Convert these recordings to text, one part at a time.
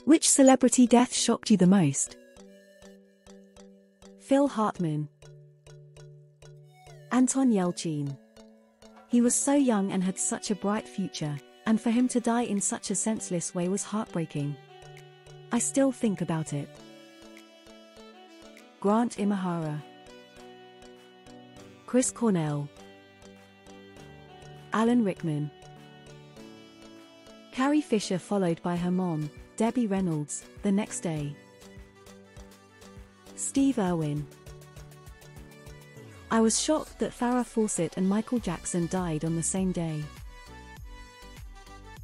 Which celebrity death shocked you the most? Phil Hartman. Anton Yelchin. He was so young and had such a bright future, and for him to die in such a senseless way was heartbreaking. I still think about it. Grant Imahara. Chris Cornell. Alan Rickman. Carrie Fisher, followed by her mom, Debbie Reynolds, the next day. Steve Irwin. I was shocked that Farrah Fawcett and Michael Jackson died on the same day.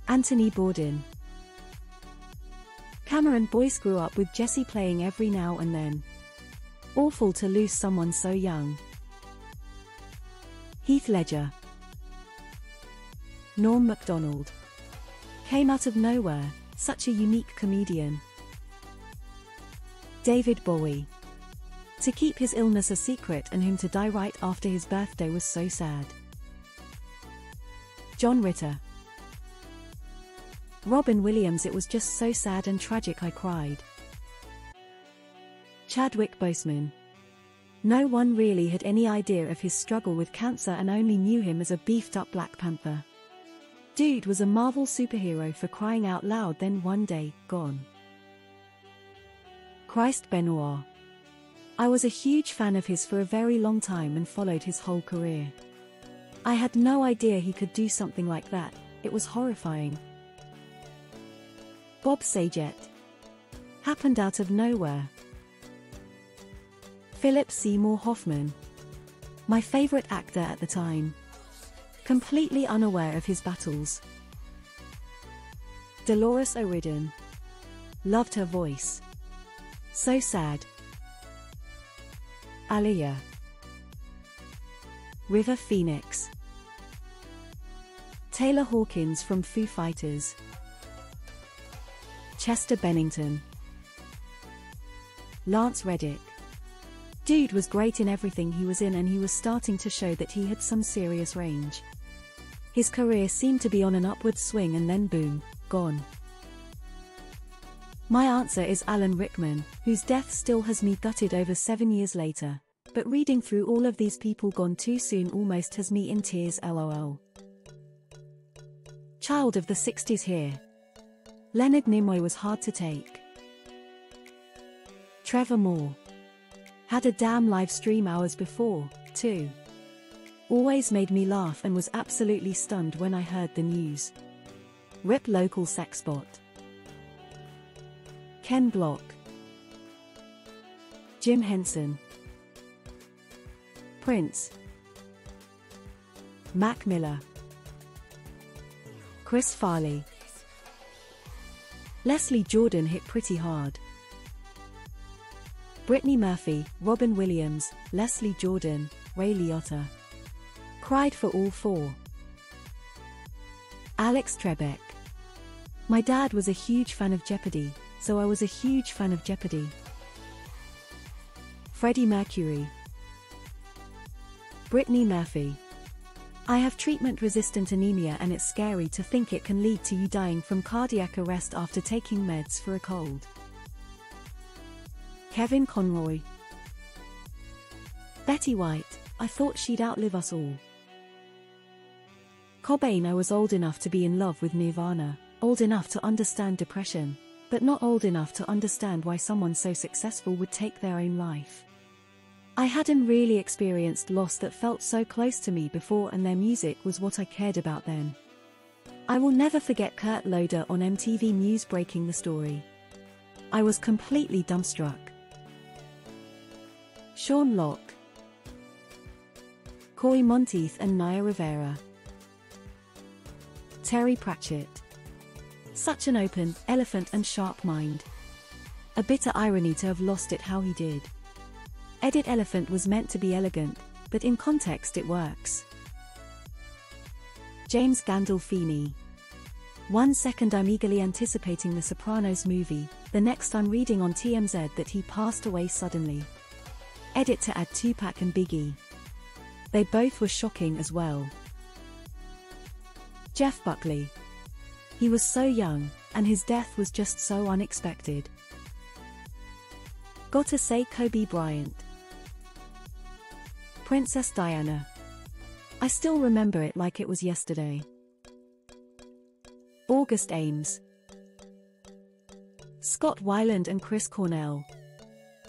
Anthony Bourdain. Cameron Boyce grew up with Jessie playing every now and then. Awful to lose someone so young. Heath Ledger. Norm Macdonald. Came out of nowhere, such a unique comedian. David Bowie. To keep his illness a secret and him to die right after his birthday was so sad. John Ritter. Robin Williams. It was just so sad and tragic I cried. Chadwick Boseman. No one really had any idea of his struggle with cancer and only knew him as a beefed-up Black Panther. Dude was a Marvel superhero for crying out loud, then one day, gone. Christ Benoit. I was a huge fan of his for a very long time and followed his whole career. I had no idea he could do something like that. It was horrifying. Bob Saget. Happened out of nowhere. Philip Seymour Hoffman. My favorite actor at the time. Completely unaware of his battles. Dolores O'Riordan. Loved her voice. So sad. Aaliyah. River Phoenix. Taylor Hawkins from Foo Fighters. Chester Bennington. Lance Reddick. Dude was great in everything he was in, and he was starting to show that he had some serious range. His career seemed to be on an upward swing and then boom, gone. My answer is Alan Rickman, whose death still has me gutted over 7 years later. But reading through all of these people gone too soon almost has me in tears, lol. Child of the 60s here. Leonard Nimoy was hard to take. Trevor Moore. Had a damn live stream hours before, too. Always made me laugh and was absolutely stunned when I heard the news. Rip local sex bot. Ken Block. Jim Henson. Prince. Mac Miller. Chris Farley. Leslie Jordan hit pretty hard. Brittany Murphy, Robin Williams, Leslie Jordan, Ray Liotta. Cried for all four. Alex Trebek. My dad was a huge fan of Jeopardy, so I was a huge fan of Jeopardy. Freddie Mercury. Brittany Murphy. I have treatment-resistant anemia and it's scary to think it can lead to you dying from cardiac arrest after taking meds for a cold. Kevin Conroy. Betty White. I thought she'd outlive us all. Cobain. I was old enough to be in love with Nirvana, old enough to understand depression, but not old enough to understand why someone so successful would take their own life. I hadn't really experienced loss that felt so close to me before, and their music was what I cared about then. I will never forget Kurt Loder on MTV News breaking the story. I was completely dumbstruck. Sean Locke. Cory Monteith and Naya Rivera. Terry Pratchett. Such an open, elephant and sharp mind. A bitter irony to have lost it how he did. Edit elephant was meant to be elegant, but in context it works. James Gandolfini. 1 second I'm eagerly anticipating the Sopranos movie, the next I'm reading on TMZ that he passed away suddenly. Edit to add Tupac and Biggie. They both were shocking as well. Jeff Buckley. He was so young, and his death was just so unexpected. Gotta say Kobe Bryant. Princess Diana. I still remember it like it was yesterday. August Ames. Scott Weiland and Chris Cornell.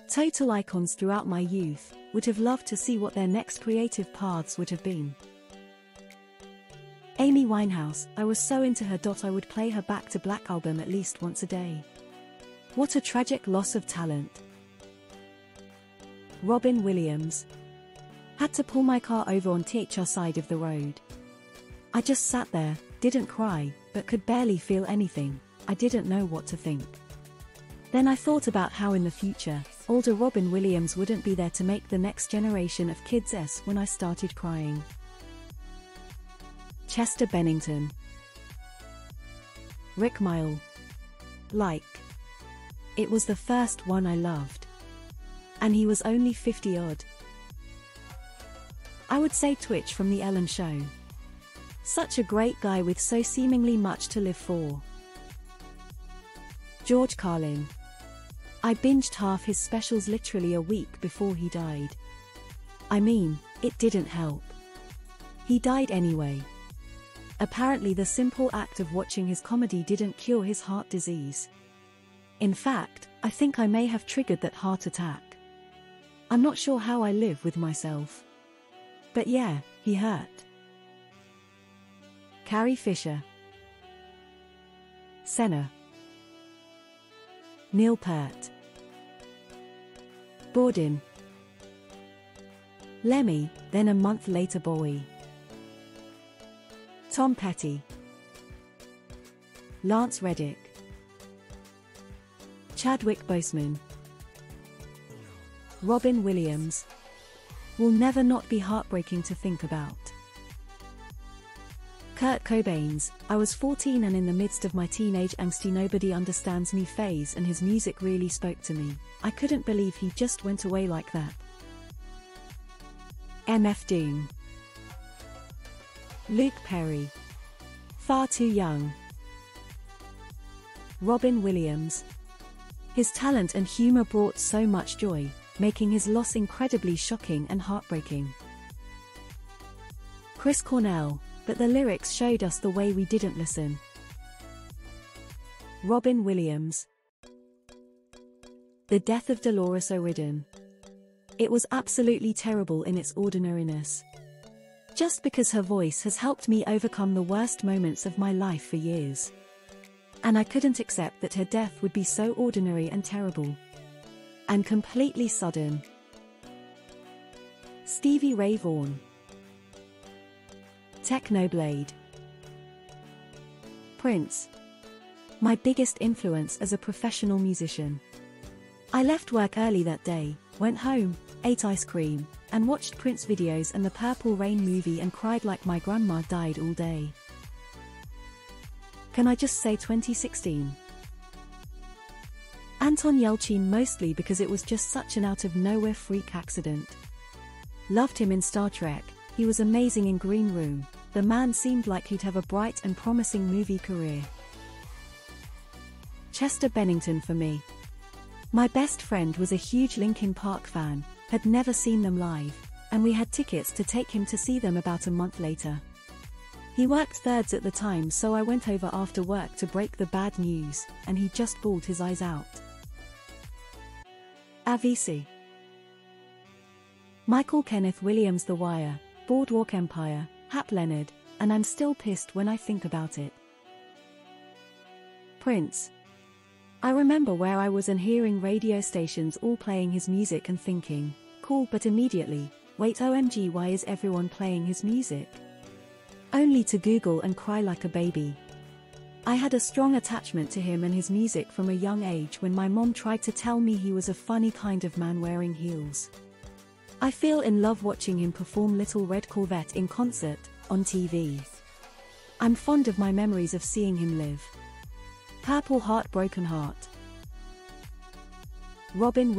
Total icons throughout my youth, would have loved to see what their next creative paths would have been. Amy Winehouse, I was so into her. I would play her Back to Black album at least once a day. What a tragic loss of talent. Robin Williams. Had to pull my car over on THR side of the road. I just sat there, didn't cry, but could barely feel anything. I didn't know what to think. Then I thought about how in the future, older Robin Williams wouldn't be there to make the next generation of kids when I started crying. Chester Bennington. Rick Mile. Like. It was the first one I loved. And he was only 50-odd. I would say Twitch from The Ellen Show. Such a great guy with so seemingly much to live for. George Carlin. I binged half his specials literally a week before he died. I mean, it didn't help. He died anyway. Apparently the simple act of watching his comedy didn't cure his heart disease. In fact, I think I may have triggered that heart attack. I'm not sure how I live with myself. But yeah, he hurt. Carrie Fisher. Senna. Neil Peart. Borden. Lemmy, then a month later Bowie. Tom Petty. Lance Reddick. Chadwick Boseman. Robin Williams. Will never not be heartbreaking to think about. Kurt Cobain's I was 14 and in the midst of my teenage angsty nobody understands me phase, and his music really spoke to me. I couldn't believe he just went away like that. MF Doom. Luke Perry. Far too young. Robin Williams. His talent and humor brought so much joy, making his loss incredibly shocking and heartbreaking. Chris Cornell, but the lyrics showed us the way we didn't listen. Robin Williams. The death of Dolores O'Riordan. It was absolutely terrible in its ordinariness. Just because her voice has helped me overcome the worst moments of my life for years. And I couldn't accept that her death would be so ordinary and terrible. And completely sudden. Stevie Ray Vaughan. Technoblade. Prince. My biggest influence as a professional musician. I left work early that day, went home, ate ice cream, and watched Prince videos and the Purple Rain movie and cried like my grandma died all day. Can I just say 2016? Anton Yelchin, mostly because it was just such an out-of-nowhere freak accident. Loved him in Star Trek, he was amazing in Green Room, the man seemed like he'd have a bright and promising movie career. Chester Bennington for me. My best friend was a huge Linkin Park fan, had never seen them live, and we had tickets to take him to see them about a month later. He worked thirds at the time, so I went over after work to break the bad news, and he just bawled his eyes out. Avicii. Michael Kenneth Williams, The Wire, Boardwalk Empire, Hap Leonard, and I'm still pissed when I think about it. Prince. I remember where I was and hearing radio stations all playing his music and thinking, cool, but immediately, wait, OMG, why is everyone playing his music? Only to Google and cry like a baby. I had a strong attachment to him and his music from a young age when my mom tried to tell me he was a funny kind of man wearing heels. I feel in love watching him perform Little Red Corvette in concert, on TV. I'm fond of my memories of seeing him live. Purple Heart, Broken Heart. Robin